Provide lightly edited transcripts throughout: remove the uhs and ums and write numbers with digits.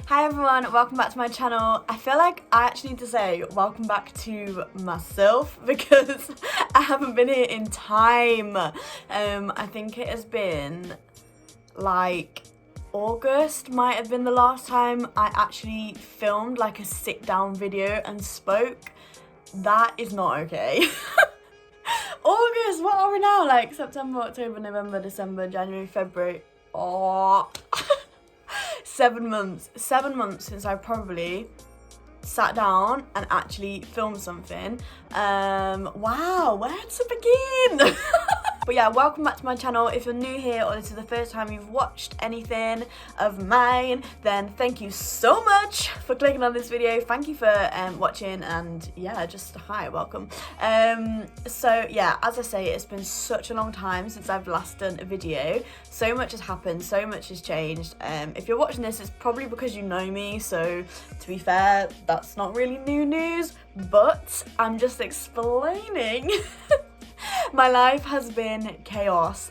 Hi everyone, welcome back to my channel. I feel like I actually need to say welcome back to myself because I haven't been here in time. I think it has been like August might have been the last time I actually filmed like a sit down video and spoke. That is not okay. August, what are we now? Like September, October, November, December, January, February. Oh. 7 months. 7 months since I probably sat down and actually filmed something. Wow, where to begin? But yeah, welcome back to my channel. If you're new here or this is the first time you've watched anything of mine, then thank you so much for clicking on this video. Thank you for watching, and yeah, just hi, welcome. So yeah, as I say, it's been such a long time since I've last done a video. So much has happened, so much has changed. If you're watching this, it's probably because you know me, so to be fair, that's not really new news, but I'm just explaining. My life has been chaos.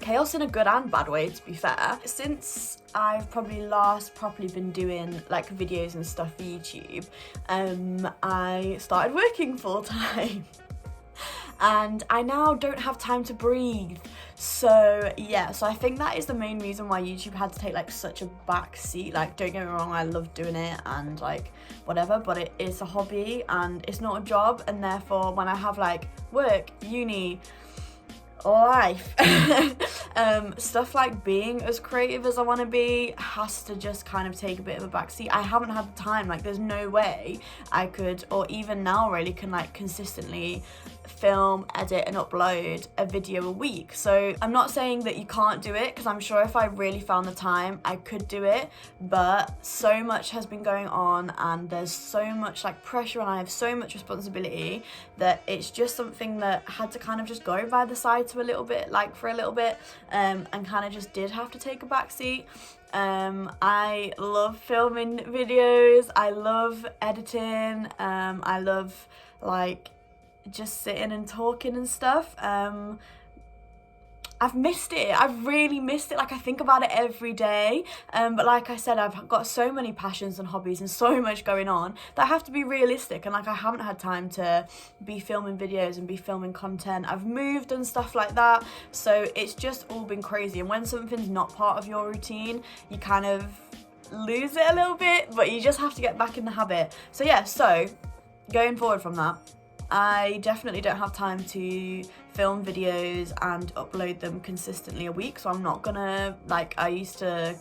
Chaos in a good and bad way, to be fair. Since I've probably last properly been doing like videos and stuff for YouTube, I started working full time. And I now don't have time to breathe. So yeah, so I think that is the main reason why YouTube had to take like such a back seat. Like, don't get me wrong, I love doing it and like whatever, but it is a hobby and it's not a job, and therefore when I have like work, uni, life, stuff like being as creative as I want to be has to just kind of take a bit of a backseat. I haven't had the time, like there's no way I could, or even now really, can like consistently film, edit and upload a video a week. So I'm not saying that you can't do it, because I'm sure if I really found the time I could do it, but so much has been going on and there's so much like pressure and I have so much responsibility that it's just something that had to kind of just go by the side to a little bit, like for a little bit, and kind of just did have to take a back seat. I love filming videos, I love editing, I love like just sitting and talking and stuff. I've missed it. I've really missed it. Like, I think about it every day. But like I said, I've got so many passions and hobbies and so much going on that I have to be realistic. And like, I haven't had time to be filming videos and be filming content. I've moved and stuff like that. So it's just all been crazy. And when something's not part of your routine, you kind of lose it a little bit, but you just have to get back in the habit. So yeah, so going forward from that, I definitely don't have time to film videos and upload them consistently a week, so I'm not gonna, like I used to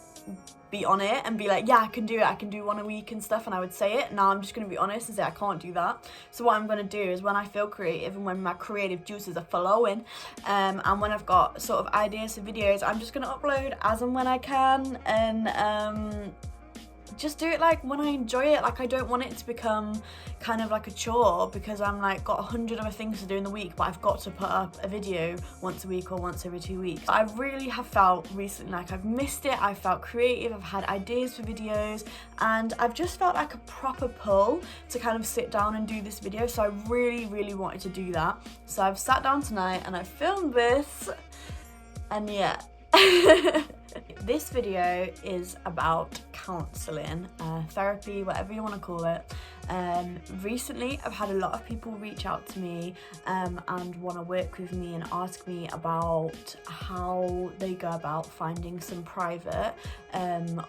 be on it and be like, yeah, I can do it, I can do one a week and stuff, and I would say it. Now I'm just gonna be honest and say I can't do that. So what I'm gonna do is, when I feel creative and when my creative juices are flowing, and when I've got sort of ideas for videos, I'm just gonna upload as and when I can, and just do it like when I enjoy it. Like, I don't want it to become kind of like a chore because I'm like got 100 other things to do in the week, but I've got to put up a video once a week or once every 2 weeks. I really have felt recently like I've missed it. I've felt creative, I've had ideas for videos, and I've just felt like a proper pull to kind of sit down and do this video. So I really wanted to do that. So I've sat down tonight and I filmed this, and yeah. This video is about counselling, therapy, whatever you want to call it. Recently I've had a lot of people reach out to me and want to work with me and ask me about how they go about finding some private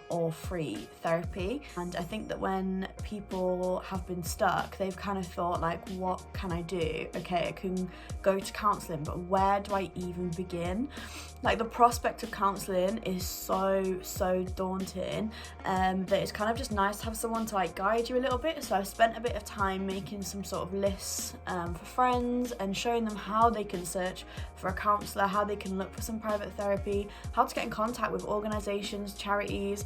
or free therapy. And I think that when people have been stuck, they've kind of thought like, what can I do? Okay, I can go to counselling, but where do I even begin? Like, the prospect of counselling is so daunting that it's kind of just nice to have someone to like guide you a little bit. So I've spent a bit of time making some sort of lists for friends and showing them how they can search for a counsellor, how they can look for some private therapy, how to get in contact with organisations, charities,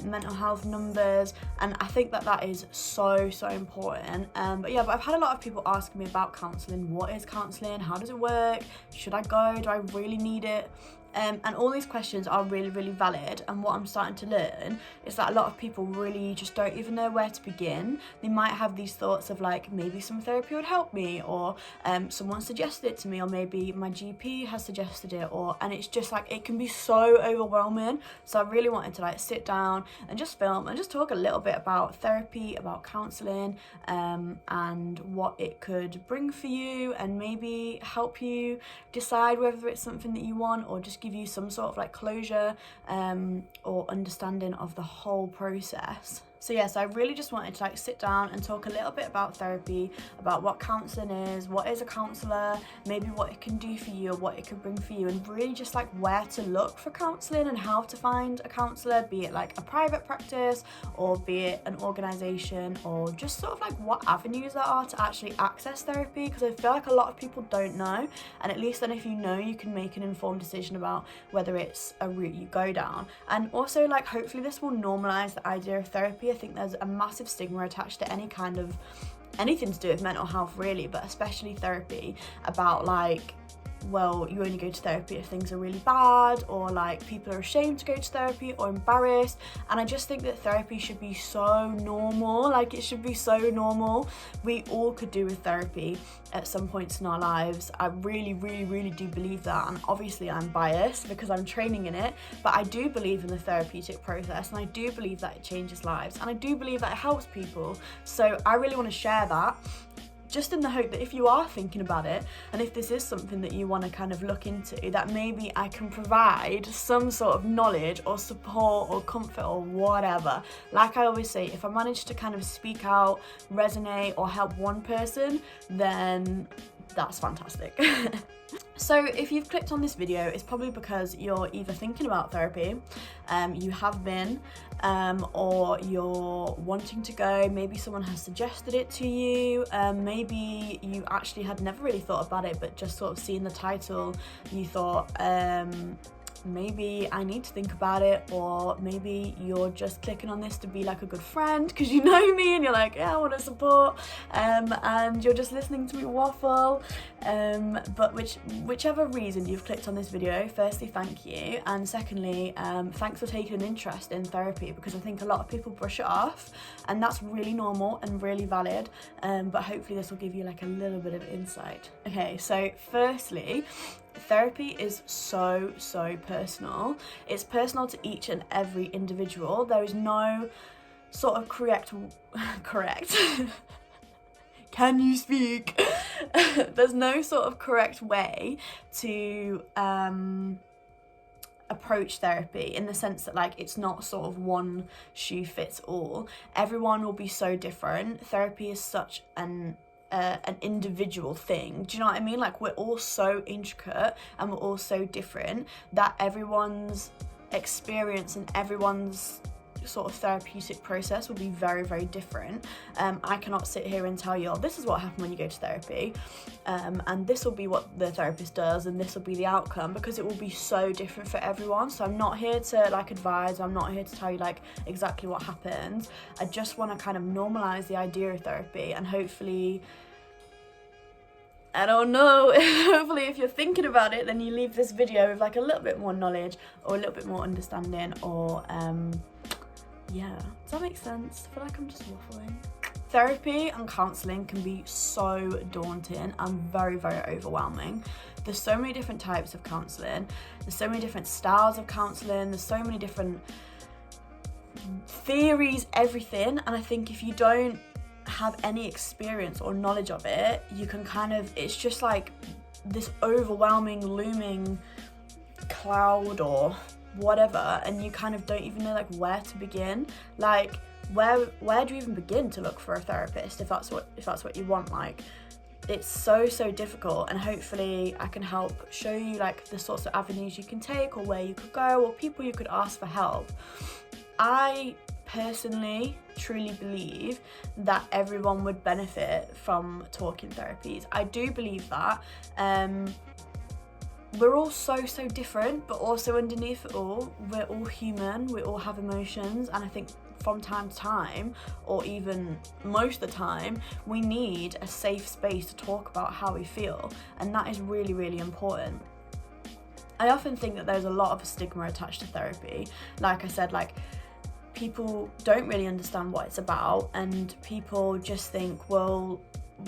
mental health numbers, and I think that that is so important. But I've had a lot of people asking me about counselling. What is counselling? How does it work? Should I go? Do I really need it? And all these questions are really, really valid. And what I'm starting to learn is that a lot of people really just don't even know where to begin. They might have these thoughts of like, maybe some therapy would help me, or someone suggested it to me, or maybe my GP has suggested it, and it's just like, it can be so overwhelming. So I really wanted to like sit down and just film and just talk a little bit about therapy, about counselling, and what it could bring for you, and maybe help you decide whether it's something that you want, or just give you some sort of like closure or understanding of the whole process. So yes, I really just wanted to like sit down and talk a little bit about therapy, about what counselling is, what is a counsellor, maybe what it can do for you or what it can bring for you, and really just like where to look for counselling and how to find a counsellor, be it like a private practice or be it an organisation, or just sort of like what avenues there are to actually access therapy, because I feel like a lot of people don't know, and at least then if you know, you can make an informed decision about whether it's a route you go down. And also like hopefully this will normalise the idea of therapy. I think there's a massive stigma attached to anything to do with mental health really, but especially therapy, about like, well, you only go to therapy if things are really bad, or like people are ashamed to go to therapy or embarrassed. And I just think that therapy should be so normal, like it should be so normal. We all could do with therapy at some points in our lives. I really, really, really do believe that, and obviously I'm biased because I'm training in it, but I do believe in the therapeutic process, and I do believe that it changes lives, and I do believe that it helps people. So I really want to share that, just in the hope that if you are thinking about it, and if this is something that you want to kind of look into, that maybe I can provide some sort of knowledge or support or comfort or whatever. Like I always say, if I manage to kind of speak out, resonate, or help one person, then that's fantastic. So if you've clicked on this video, it's probably because you're either thinking about therapy, you have been, or you're wanting to go. Maybe someone has suggested it to you, maybe you actually had never really thought about it, but just sort of seeing the title, you thought, maybe I need to think about it, or maybe you're just clicking on this to be like a good friend because you know me and you're like, yeah, I want to support, and you're just listening to me waffle, but whichever reason you've clicked on this video, firstly thank you, and secondly thanks for taking an interest in therapy, because I think a lot of people brush it off, and that's really normal and really valid, but hopefully this will give you like a little bit of insight. Okay, so firstly, therapy is so personal. It's personal to each and every individual. There is no sort of correct can you speak? There's no sort of correct way to approach therapy, in the sense that like it's not sort of one shoe fits all. Everyone will be so different. Therapy is such an individual thing, do you know what I mean? Like we're all so intricate and we're all so different that everyone's experience and everyone's sort of therapeutic process will be very different. I cannot sit here and tell you, oh, this is what happened when you go to therapy, and this will be what the therapist does, and this will be the outcome, because it will be so different for everyone. So I'm not here to like advise, I'm not here to tell you like exactly what happens. I just want to kind of normalize the idea of therapy, and hopefully, I don't know, hopefully if you're thinking about it, then you leave this video with like a little bit more knowledge or a little bit more understanding, or yeah, does that make sense? I feel like I'm just waffling. Therapy and counselling can be so daunting and very overwhelming. There's so many different types of counselling, there's so many different styles of counselling, there's so many different theories, everything, and I think if you don't have any experience or knowledge of it, you can kind of, it's just like this overwhelming looming cloud or whatever, and you kind of don't even know like where to begin. Like where do you even begin to look for a therapist if that's what you want? Like it's so difficult, and hopefully I can help show you like the sorts of avenues you can take, or where you could go, or people you could ask for help. I personally truly believe that everyone would benefit from talking therapies. I do believe that. We're all so different, but also underneath it all, we're all human, we all have emotions, and I think from time to time, or even most of the time, we need a safe space to talk about how we feel, and that is really important. I often think that there's a lot of stigma attached to therapy. Like I said, like, people don't really understand what it's about, and people just think, well,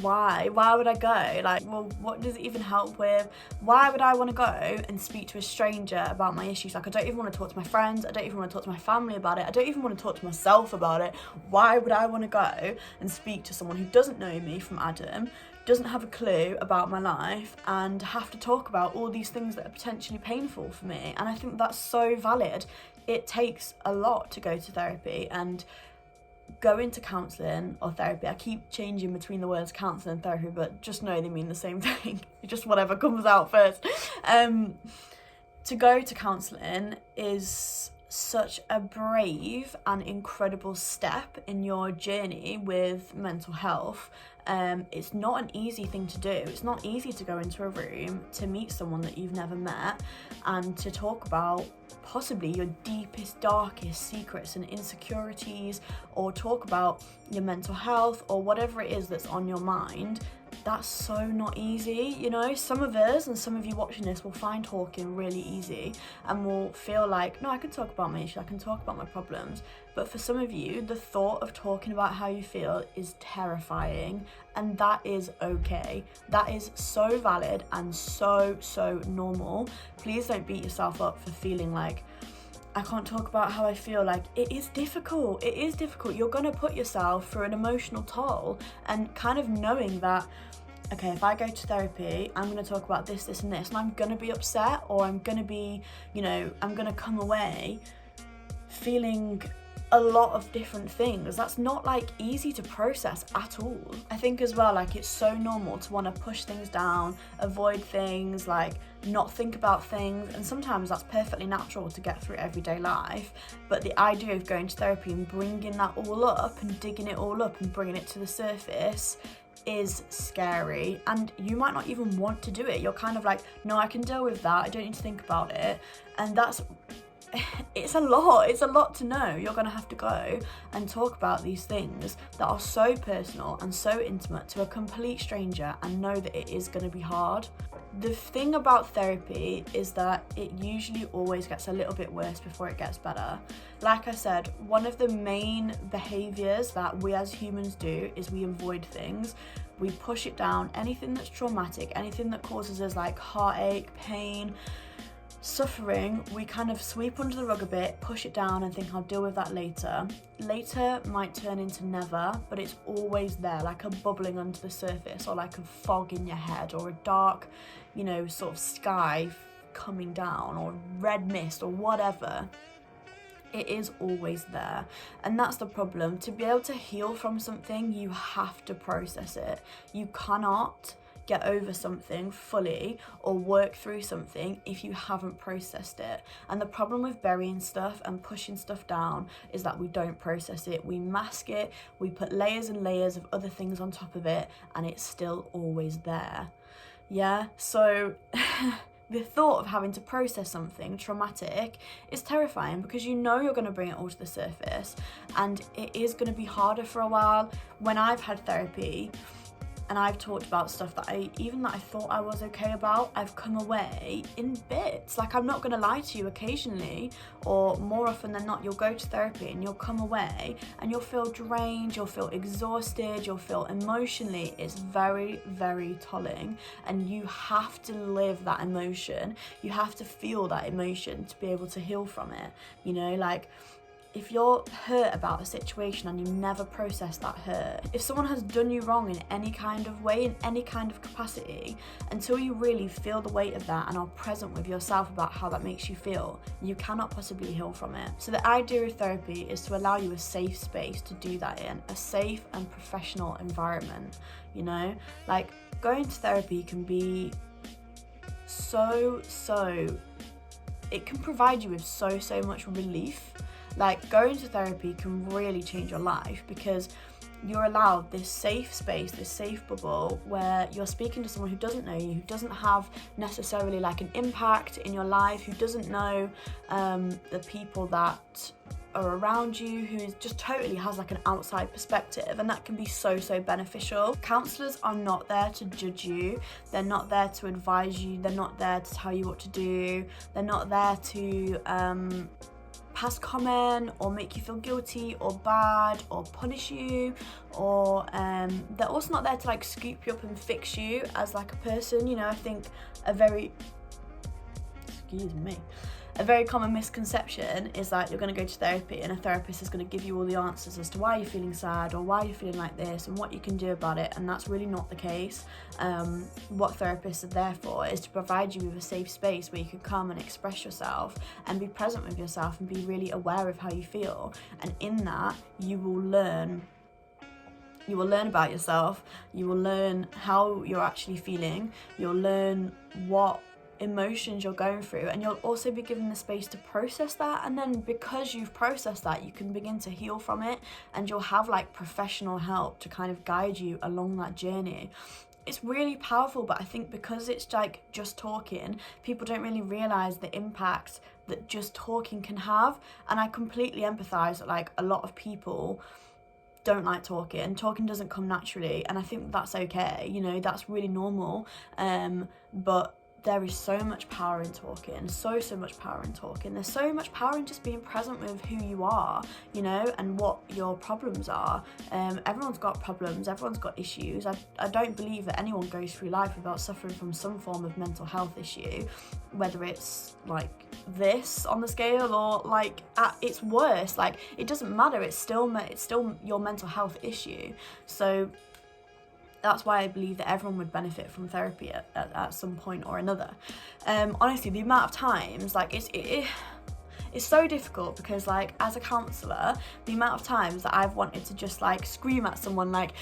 why would I go? Like, well, what does it even help with? Why would I want to go and speak to a stranger about my issues? Like, I don't even want to talk to my friends, I don't even want to talk to my family about it, I don't even want to talk to myself about it. Why would I want to go and speak to someone who doesn't know me from Adam, doesn't have a clue about my life, and have to talk about all these things that are potentially painful for me? And I think that's so valid. It takes a lot to go to therapy, and going to counselling or therapy, I keep changing between the words counselling and therapy, but just know they mean the same thing. Just whatever comes out first. To go to counselling is such a brave and incredible step in your journey with mental health. It's not an easy thing to do. It's not easy to go into a room, to meet someone that you've never met, and to talk about possibly your deepest, darkest secrets and insecurities, or talk about your mental health or whatever it is that's on your mind. That's so not easy, you know. Some of us, and some of you watching this, will find talking really easy and will feel like, no, I can talk about my issues, I can talk about my problems. But for some of you, the thought of talking about how you feel is terrifying, and that is okay. That is so valid and so normal. Please don't beat yourself up for feeling like, I can't talk about how I feel. Like, it is difficult. It is difficult. You're going to put yourself through an emotional toll, and kind of knowing that, okay, if I go to therapy, I'm going to talk about this, and this, and I'm going to be upset, or I'm going to be, you know, I'm going to come away feeling a lot of different things. That's not like easy to process at all. I think as well, like, it's so normal to want to push things down, avoid things, like not think about things, and sometimes that's perfectly natural to get through everyday life. But the idea of going to therapy and bringing that all up and digging it all up and bringing it to the surface is scary, and you might not even want to do it. You're kind of like, no, I can deal with that, I don't need to think about it. And it's a lot to know. You're gonna have to go and talk about these things that are so personal and so intimate to a complete stranger, and know that it is gonna be hard. The thing about therapy is that it usually always gets a little bit worse before it gets better. Like I said, one of the main behaviours that we as humans do is we avoid things. We push it down. Anything that's traumatic, anything that causes us like heartache, pain, suffering, we kind of sweep under the rug a bit, push it down, and think, I'll deal with that later. Later might turn into never, but it's always there, like a bubbling under the surface, or like a fog in your head, or a dark, you know, sort of sky coming down, or red mist, or whatever. It is always there, and that's the problem. To be able to heal from something, you have to process it. You cannot get over something fully or work through something if you haven't processed it. And the problem with burying stuff and pushing stuff down is that we don't process it. We mask it, we put layers and layers of other things on top of it, and it's still always there. Yeah, so the thought of having to process something traumatic is terrifying, because you know you're going to bring it all to the surface, and it is going to be harder for a while. When I've had therapy and I've talked about stuff that I thought I was okay about, I've come away in bits. Like, I'm not gonna lie to you, occasionally, or more often than not, you'll go to therapy and you'll come away and you'll feel drained, you'll feel exhausted, you'll feel emotionally, it's very, very tolling. And you have to live that emotion. You have to feel that emotion to be able to heal from it. You know, like, if you're hurt about a situation and you never process that hurt, if someone has done you wrong in any kind of way, in any kind of capacity, until you really feel the weight of that and are present with yourself about how that makes you feel, you cannot possibly heal from it. So the idea of therapy is to allow you a safe space to do that in, a safe and professional environment, you know? Like, going to therapy can be it can provide you with so much relief. Like, going to therapy can really change your life, because you're allowed this safe space, this safe bubble, where you're speaking to someone who doesn't know you, who doesn't have necessarily like an impact in your life, who doesn't know the people that are around you who just totally has like an outside perspective, and that can be so beneficial. Counsellors are not there to judge you, they're not there to advise you, they're not there to tell you what to do, they're not there to pass comment or make you feel guilty or bad or punish you, or they're also not there to like scoop you up and fix you as like a person. You know, I think a very common misconception is that you're going to go to therapy and a therapist is going to give you all the answers as to why you're feeling sad or why you're feeling like this and what you can do about it, and that's really not the case. What therapists are there for is to provide you with a safe space where you can come and express yourself and be present with yourself and be really aware of how you feel, and in that you will learn about yourself, you will learn how you're actually feeling, you'll learn what emotions you're going through, and you'll also be given the space to process that. And then because you've processed that, you can begin to heal from it, and you'll have like professional help to kind of guide you along that journey. It's really powerful, but I think because it's like just talking, people don't really realize the impact that just talking can have. And I completely empathize that like a lot of people don't like talking doesn't come naturally, and I think that's okay, you know, that's really normal. But there is so much power in talking, so much power in talking. There's so much power in just being present with who you are, you know, and what your problems are. Everyone's got problems, everyone's got issues. I don't believe that anyone goes through life without suffering from some form of mental health issue, whether it's like this on the scale or like at its worst. Like, it doesn't matter, it's still your mental health issue. So that's why I believe that everyone would benefit from therapy at some point or another. Honestly, the amount of times, like, it's so difficult because, like, as a counsellor, the amount of times that I've wanted to just, like, scream at someone, like,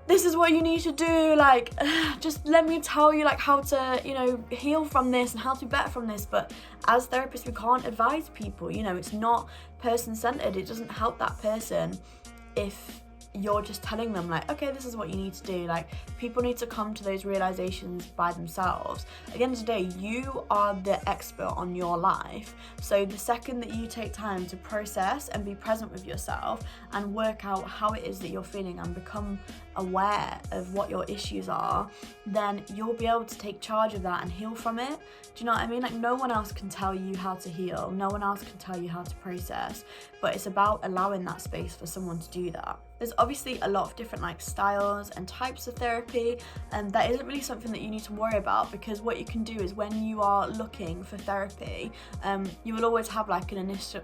this is what you need to do, like, just let me tell you, like, how to, you know, heal from this and how to be better from this. But as therapists, we can't advise people, you know, it's not person-centered. It doesn't help that person if you're just telling them, like, okay, this is what you need to do. Like, people need to come to those realizations by themselves. At the end of the day, you are the expert on your life. So the second that you take time to process and be present with yourself and work out how it is that you're feeling and become aware of what your issues are, then you'll be able to take charge of that and heal from it. Do you know what I mean? Like, no one else can tell you how to heal, no one else can tell you how to process, but it's about allowing that space for someone to do that. There's obviously a lot of different like styles and types of therapy, and that isn't really something that you need to worry about, because what you can do is when you are looking for therapy, you will always have like an initial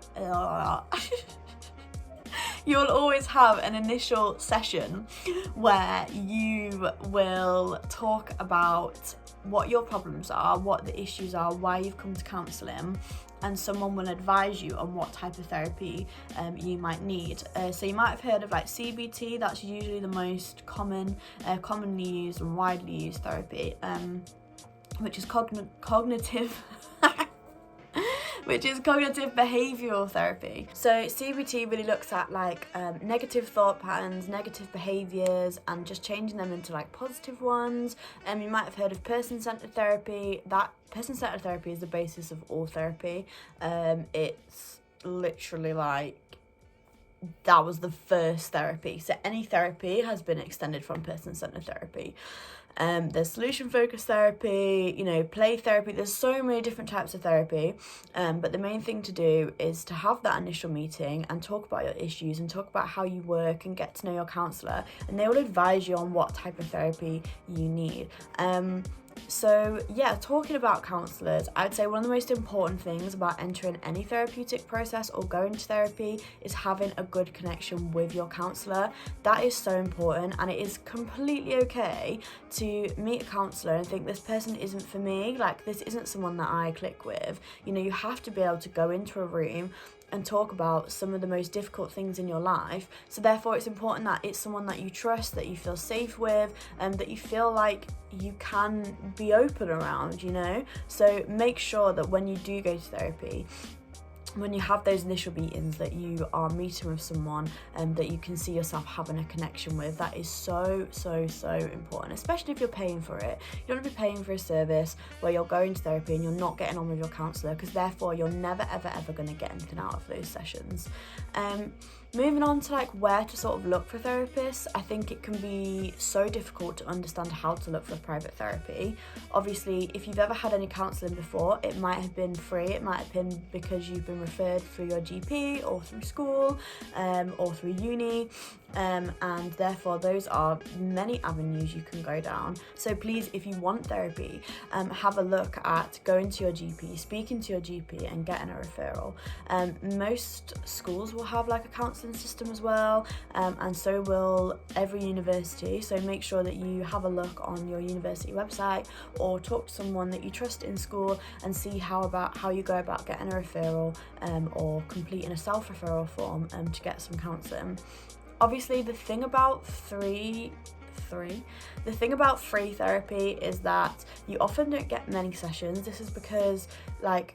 you'll always have an initial session where you will talk about what your problems are, what the issues are, why you've come to counselling, and someone will advise you on what type of therapy you might need. So you might have heard of like CBT. That's usually the most commonly used and widely used therapy, which is cognitive which is cognitive behavioural therapy. So CBT really looks at like negative thought patterns, negative behaviours, and just changing them into like positive ones. You might have heard of person-centered therapy. That person-centered therapy is the basis of all therapy. It's literally like, that was the first therapy. So any therapy has been extended from person-centered therapy. There's solution-focused therapy, you know, play therapy. There's so many different types of therapy, but the main thing to do is to have that initial meeting and talk about your issues and talk about how you work and get to know your counsellor, and they will advise you on what type of therapy you need. So yeah, talking about counsellors, I'd say one of the most important things about entering any therapeutic process or going to therapy is having a good connection with your counsellor. That is so important, and it is completely okay to meet a counsellor and think this person isn't for me, like this isn't someone that I click with. You know, you have to be able to go into a room and talk about some of the most difficult things in your life. So therefore it's important that it's someone that you trust, that you feel safe with, and that you feel like you can be open around, you know. So make sure that when you do go to therapy, when you have those initial meetings, that you are meeting with someone that you can see yourself having a connection with. That is so important, especially if you're paying for it. You don't want to be paying for a service where you're going to therapy and you're not getting on with your counsellor, because therefore you're never ever going to get anything out of those sessions. Moving on to like where to sort of look for therapists, I think it can be so difficult to understand how to look for private therapy. Obviously, if you've ever had any counselling before, it might have been free, it might have been because you've been referred through your GP or through school or through uni, and therefore those are many avenues you can go down. So please, if you want therapy, have a look at going to your GP, speaking to your GP and getting a referral. Most schools will have like a counselling system as well, and so will every university. So make sure that you have a look on your university website or talk to someone that you trust in school and see how you go about getting a referral or completing a self-referral form to get some counselling. Obviously, the thing about free therapy is that you often don't get many sessions. This is because like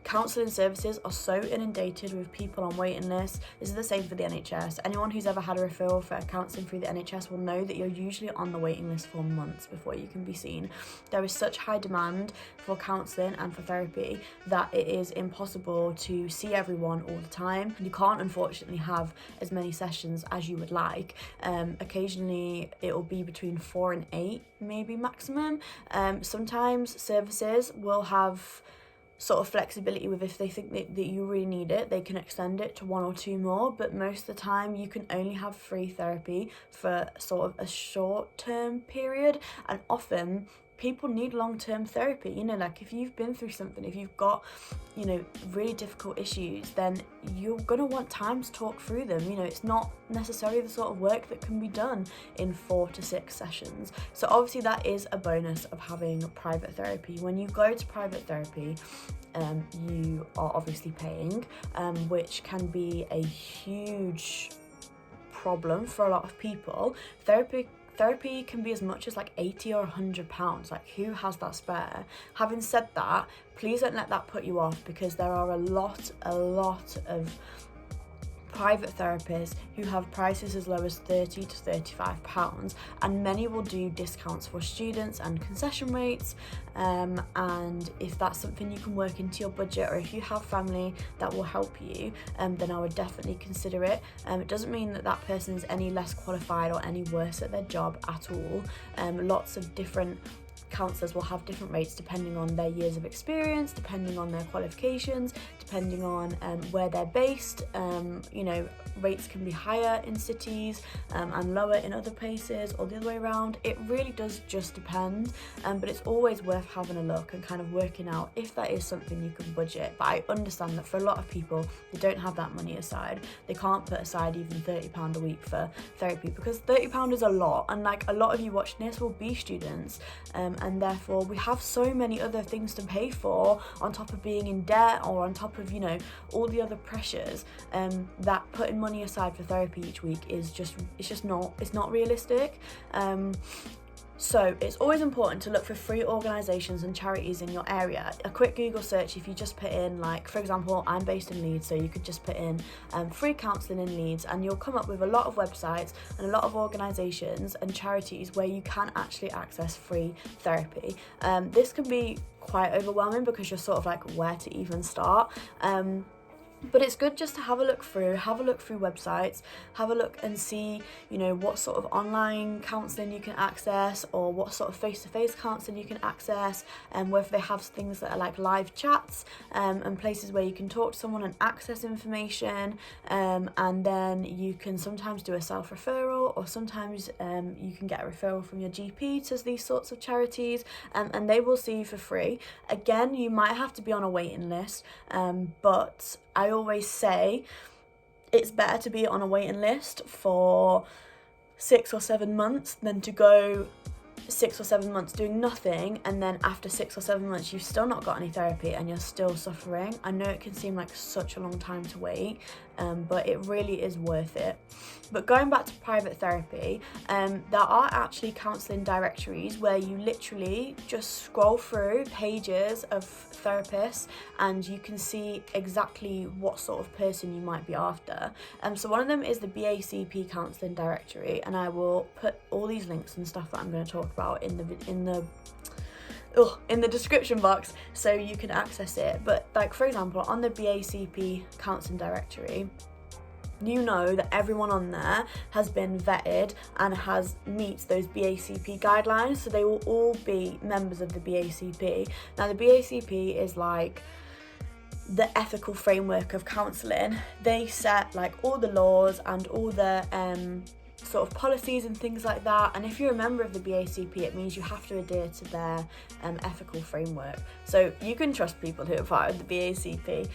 counselling services are so inundated with people on waiting lists. This is the same for the NHS. Anyone who's ever had a referral for counselling through the NHS will know that you're usually on the waiting list for months before you can be seen. There is such high demand for counselling and for therapy that it is impossible to see everyone all the time. You can't unfortunately have as many sessions as you would like. Occasionally it will be between 4 and 8 maybe maximum. Sometimes services will have sort of flexibility with, if they think that you really need it, they can extend it to 1 or 2 more, but most of the time you can only have free therapy for sort of a short-term period, and often people need long-term therapy. You know, like if you've been through something, if you've got, you know, really difficult issues, then you're gonna want time to talk through them. You know, it's not necessarily the sort of work that can be done in 4 to 6 sessions. So obviously that is a bonus of having private therapy. When you go to private therapy, you are obviously paying, which can be a huge problem for a lot of people. Therapy can be as much as like £80 or £100. Like, who has that spare? Having said that, please don't let that put you off, because there are a lot of private therapists who have prices as low as £30 to £35, and many will do discounts for students and concession rates, and if that's something you can work into your budget, or if you have family that will help you, then I would definitely consider it. It doesn't mean that that person is any less qualified or any worse at their job at all. Lots of different counsellors will have different rates depending on their years of experience, depending on their qualifications, depending on where they're based. You know, rates can be higher in cities and lower in other places, or the other way around. It really does just depend, but it's always worth having a look and kind of working out if that is something you can budget. But I understand that for a lot of people, they don't have that money aside. They can't put aside even £30 a week for therapy, because £30 is a lot, and like a lot of you watching this will be students, and therefore we have so many other things to pay for on top of being in debt, or on top of, you know, all the other pressures, that putting money aside for therapy each week is just not realistic. So it's always important to look for free organisations and charities in your area. A quick Google search, if you just put in, like, for example, I'm based in Leeds, so you could just put in free counselling in Leeds, and you'll come up with a lot of websites and a lot of organisations and charities where you can actually access free therapy. This can be quite overwhelming because you're sort of like, where to even start? But it's good just to have a look through websites, have a look and see, you know, what sort of online counselling you can access, or what sort of face-to-face counselling you can access, and whether they have things that are like live chats, and places where you can talk to someone and access information, and then you can sometimes do a self-referral, or sometimes you can get a referral from your GP to these sorts of charities, and they will see you for free. Again, you might have to be on a waiting list, but I always say it's better to be on a waiting list for 6 or 7 months than to go 6 or 7 months doing nothing, and then after 6 or 7 months you've still not got any therapy and you're still suffering. I know it can seem like such a long time to wait, but it really is worth it. But going back to private therapy, there are actually counselling directories where you literally just scroll through pages of therapists and you can see exactly what sort of person you might be after. So one of them is the BACP counselling directory, and I will put all these links and stuff that I'm going to talk about in the description box so you can access it. But like, for example, on the BACP counselling directory, you know that everyone on there has been vetted and meets those BACP guidelines, so they will all be members of the BACP. Now the BACP is like the ethical framework of counselling. They set like all the laws and all the sort of policies and things like that, and if you're a member of the BACP, it means you have to adhere to their ethical framework. So you can trust people who are part of the BACP.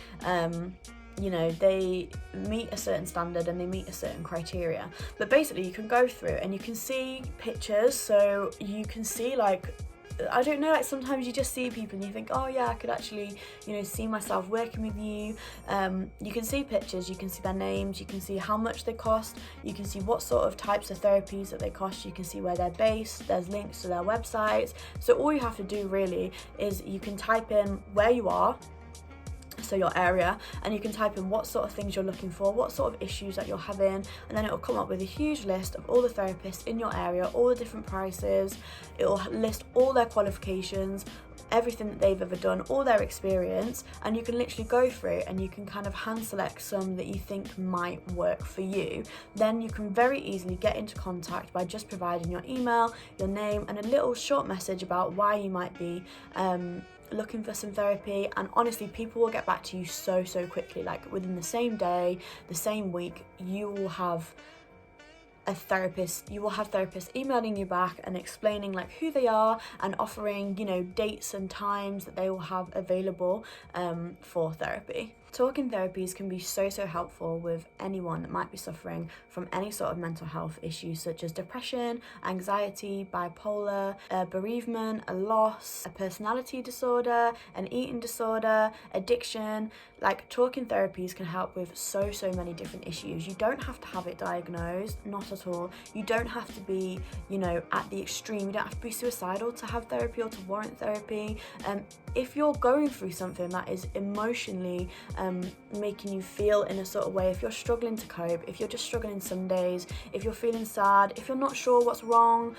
You know, they meet a certain standard and they meet a certain criteria. But basically you can go through and you can see pictures, so you can see like, I don't know, like sometimes you just see people and you think, oh yeah, I could actually, you know, see myself working with you. You can see pictures, you can see their names, you can see how much they cost, you can see what sort of types of therapies that they cost, you can see where they're based, there's links to their websites. So all you have to do really is you can type in where you are, so your area, and you can type in what sort of things you're looking for, what sort of issues that you're having, and then it will come up with a huge list of all the therapists in your area, all the different prices. It will list all their qualifications, everything that they've ever done, all their experience, and you can literally go through and you can kind of hand select some that you think might work for you. Then you can very easily get into contact by just providing your email, your name, and a little short message about why you might be looking for some therapy. And honestly, people will get back to you so quickly. Like within the same day, the same week, you will have therapists emailing you back and explaining like who they are and offering, you know, dates and times that they will have available for therapy. Talking therapies can be so helpful with anyone that might be suffering from any sort of mental health issues such as depression, anxiety, bipolar, bereavement, a loss, a personality disorder, an eating disorder, addiction. Like, talking therapies can help with so many different issues. You don't have to have it diagnosed, not at all. You don't have to be, you know, at the extreme. You don't have to be suicidal to have therapy or to warrant therapy. If you're going through something that is emotionally making you feel in a sort of way, if you're struggling to cope, if you're just struggling some days, if you're feeling sad, if you're not sure what's wrong,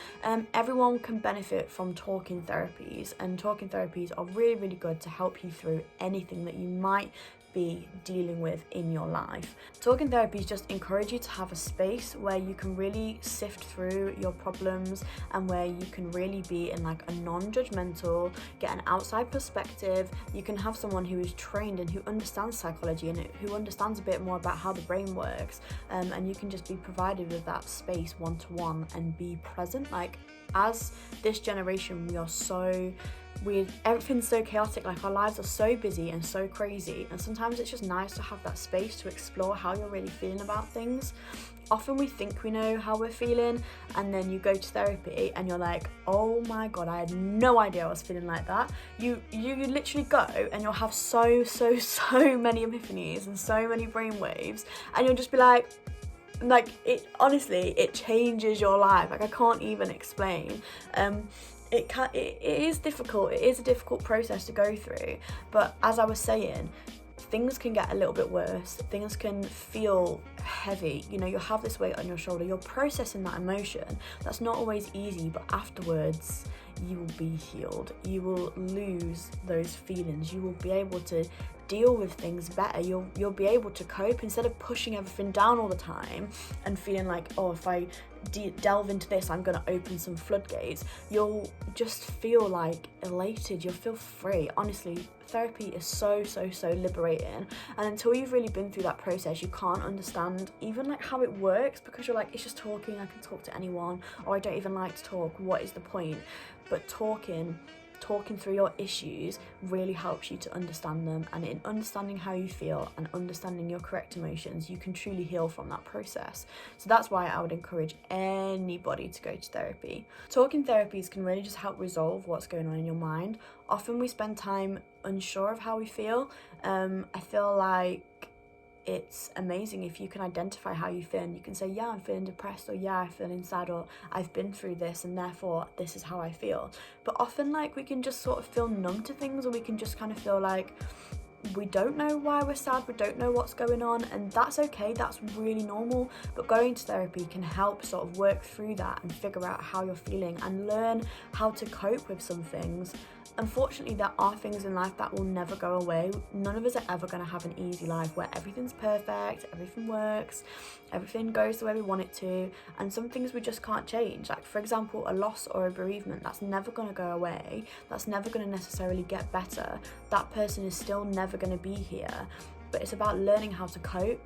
everyone can benefit from talking therapies, and talking therapies are really good to help you through anything that you might be dealing with in your life. Talking therapies just encourage you to have a space where you can really sift through your problems and where you can really be in like a non-judgmental, get an outside perspective. You can have someone who is trained and who understands psychology and who understands a bit more about how the brain works, and you can just be provided with that space one-to-one and be present. Like, as this generation, everything's so chaotic, like our lives are so busy and so crazy, and sometimes it's just nice to have that space to explore how you're really feeling about things. Often we think we know how we're feeling, and then you go to therapy and you're like, oh my god, I had no idea I was feeling like that. You literally go and you'll have so many epiphanies and so many brainwaves, and you'll just be like it honestly, it changes your life. Like, I can't even explain. It is difficult. It is a difficult process to go through, but as I was saying, things can get a little bit worse. Things can feel heavy. You know, you'll have this weight on your shoulder. You're processing that emotion. That's not always easy, but afterwards you will be healed. You will lose those feelings. You will be able to deal with things better. You'll be able to cope instead of pushing everything down all the time and feeling like, oh, if I delve into this, I'm going to open some floodgates. You'll just feel like elated. You'll feel free. Honestly, therapy is so liberating, and until you've really been through that process, you can't understand even like how it works, because you're like, it's just talking, I can talk to anyone, or I don't even like to talk, what is the point? But talking through your issues really helps you to understand them, and in understanding how you feel and understanding your correct emotions, you can truly heal from that process. So that's why I would encourage anybody to go to therapy. Talking therapies can really just help resolve what's going on in your mind. Often we spend time unsure of how we feel. I feel like it's amazing if you can identify how you feel, and you can say, yeah, I'm feeling depressed, or yeah, I'm feeling sad, or I've been through this and therefore this is how I feel. But often, like, we can just sort of feel numb to things, or we can just kind of feel like we don't know why we're sad, we don't know what's going on, and that's okay, that's really normal. But going to therapy can help sort of work through that and figure out how you're feeling and learn how to cope with some things. Unfortunately, there are things in life that will never go away. None of us are ever going to have an easy life where everything's perfect, everything works, everything goes the way we want it to, and some things we just can't change. Like, for example, a loss or a bereavement, that's never going to go away, that's never going to necessarily get better. That person is still never going to be here. But it's about learning how to cope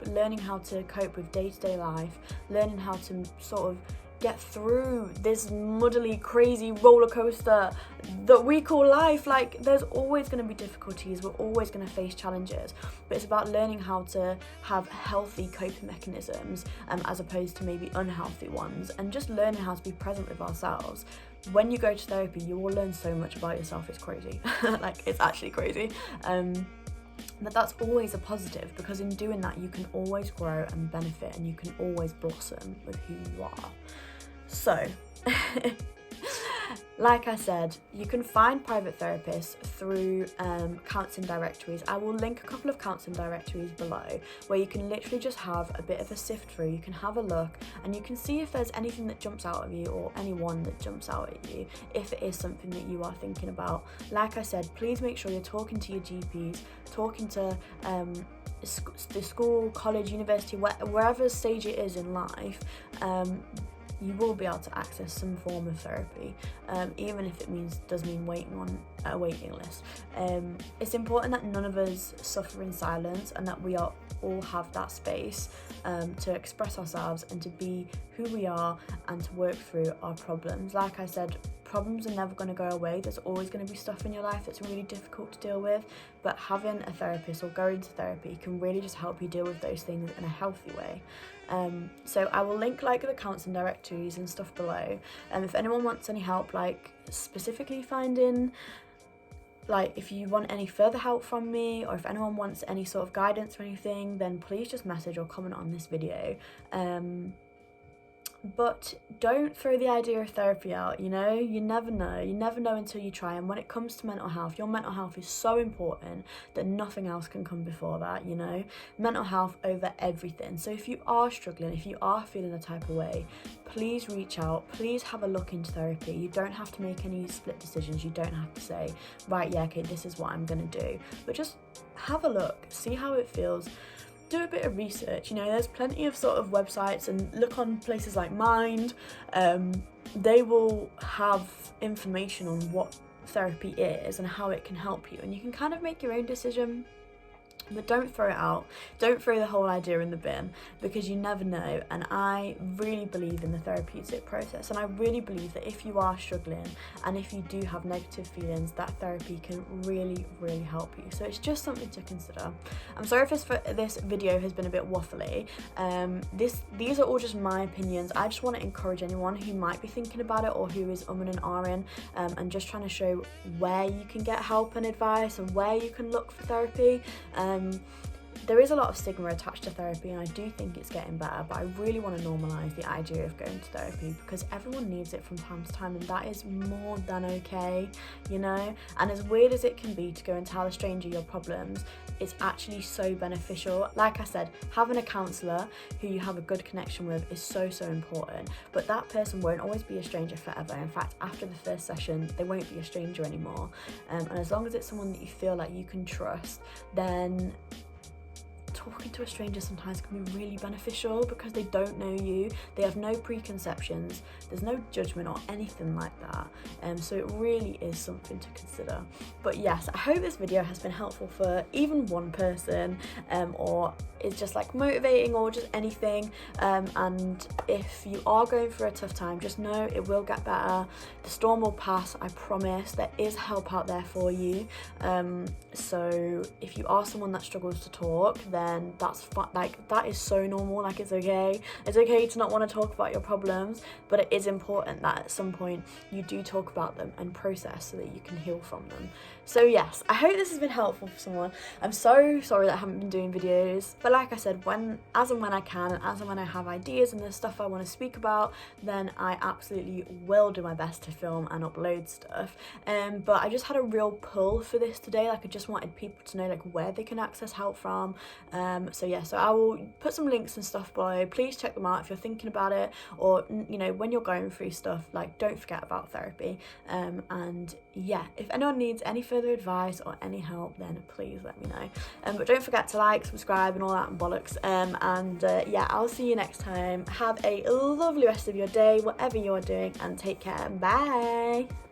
with day-to-day life, learning how to sort of get through this muddly, crazy roller coaster that we call life. Like, there's always going to be difficulties, we're always going to face challenges, but it's about learning how to have healthy coping mechanisms as opposed to maybe unhealthy ones, and just learning how to be present with ourselves. When you go to therapy, you will learn so much about yourself. It's crazy. Like, it's actually crazy. But that's always a positive, because in doing that you can always grow and benefit, and you can always blossom with who you are. So, like I said, you can find private therapists through counselling directories. I will link a couple of counselling directories below, where you can literally just have a bit of a sift through. You can have a look and you can see if there's anything that jumps out at you, or anyone that jumps out at you, if it is something that you are thinking about. Like I said, please make sure you're talking to your GPs, talking to the school, college, university, wherever stage it is in life. You will be able to access some form of therapy, even if it does mean waiting on a waiting list. It's important that none of us suffer in silence, and that we all have that space to express ourselves and to be who we are, and to work through our problems. Like I said, problems are never going to go away. There's always going to be stuff in your life that's really difficult to deal with, but having a therapist or going to therapy can really just help you deal with those things in a healthy way. So I will link like the counselling directories and stuff below. If anyone wants any help, like specifically finding, like if you want any further help from me, or if anyone wants any sort of guidance or anything, then please just message or comment on this video. But don't throw the idea of therapy out, you know? You never know until you try. And when it comes to mental health, your mental health is so important that nothing else can come before that, you know? Mental health over everything. So if you are struggling, if you are feeling a type of way, please reach out, please have a look into therapy. You don't have to make any split decisions. You don't have to say, right, yeah, okay, this is what I'm gonna do. But just have a look, see how it feels. Do a bit of research, you know, there's plenty of sort of websites, and look on places like Mind. They will have information on what therapy is and how it can help you, and you can kind of make your own decision. But don't throw it out, don't throw the whole idea in the bin, because you never know. And I really believe in the therapeutic process, and I really believe that if you are struggling and if you do have negative feelings, that therapy can really help you. So it's just something to consider. I'm sorry if this video has been a bit waffly. These are all just my opinions. I just want to encourage anyone who might be thinking about it, or who is umming and ahhing, and just trying to show where you can get help and advice, and where you can look for therapy. There is a lot of stigma attached to therapy, and I do think it's getting better, but I really want to normalise the idea of going to therapy, because everyone needs it from time to time, and that is more than okay, you know? And as weird as it can be to go and tell a stranger your problems, it's actually so beneficial. Like I said, having a counsellor who you have a good connection with is so important, but that person won't always be a stranger forever. In fact, after the first session, they won't be a stranger anymore. And as long as it's someone that you feel like you can trust, then talking to a stranger sometimes can be really beneficial, because they don't know you, they have no preconceptions, there's no judgment or anything like that. So it really is something to consider. But yes, I hope this video has been helpful for even one person, or is just like motivating, or just anything. And if you are going through a tough time, just know it will get better. The storm will pass, I promise. There is help out there for you. So if you are someone that struggles to talk, then then that's like, that is so normal. Like, it's okay to not want to talk about your problems, but it is important that at some point you do talk about them and process so that you can heal from them. So yes, I hope this has been helpful for someone. I'm so sorry that I haven't been doing videos, but like I said, as and when I can, and as and when I have ideas and there's stuff I want to speak about, then I absolutely will do my best to film and upload stuff. But I just had a real pull for this today. Like, I just wanted people to know like where they can access help from. So yeah, so I will put some links and stuff below. Please check them out if you're thinking about it, or you know, when you're going through stuff, like, don't forget about therapy. And yeah, if anyone needs any further advice or any help, then please let me know. But don't forget to like, subscribe and all that and bollocks. Yeah, I'll see you next time. Have a lovely rest of your day, whatever you're doing, and take care. Bye.